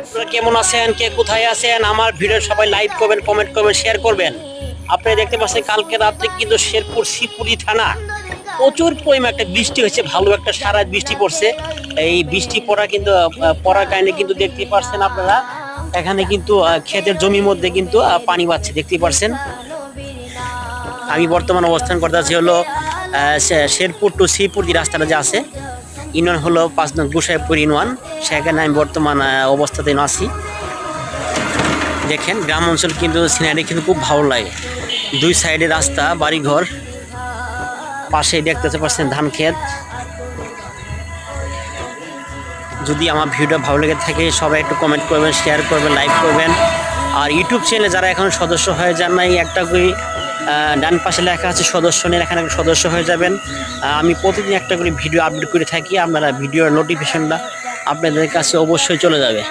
আপনারা কেমন আছেন, কে কোথায় আছেন? আমার ভিডিও সবাই লাইক করবেন, কমেন্ট করবেন, শেয়ার করবেন। আপনারা দেখতে পাচ্ছেন কালকে রাত্রে কিন্তু শেরপুর শিবপুরি থানা প্রচুর পরিমাণ একটা বৃষ্টি হয়েছে, ভালো একটা সারা বৃষ্টি পড়ছে। এই বৃষ্টি পড়া কিন্তু পড়ার কারণে কিন্তু দেখতে পাচ্ছেন আপনারা এখানে কিন্তু ক্ষেতের জমির মধ্যে কিন্তু পানি পাচ্ছে, দেখতে পাচ্ছেন। আমি বর্তমান অবস্থান করতেছি হলো শেরপুর টু শিবপুর যে রাস্তাটা যে আছে, ইউনিয়ন হলো 5 নং গোসাইপুর ইউনিয়ন, সেখানে আমি বর্তমান অবস্থাতে আছি। দেখেন গ্রাম অঞ্চল কিন্তু সিনারি কিন্তু খুব ভালো লাগে। দুই সাইডে রাস্তা, বাড়িঘর, পাশে দেখতে পাচ্ছেন ধান ক্ষেত। যদি আমার ভিডিওটা ভালো লেগে থাকে সবাই একটু কমেন্ট করবেন, শেয়ার করবেন, লাইক করবেন। আর ইউটিউব চ্যানেলে যারা এখন সদস্য হয়ে যান নাই, একটা করে ডান পাশে লেখা আছে সদস্য নেন, এখানে সদস্য হয়ে যাবেন। আমি প্রতিদিন একটা করে ভিডিও আপলোড করে থাকি, আপনারা ভিডিওর নোটিফিকেশনটা আপনাদের কাছে অবশ্যই চলে যাবে।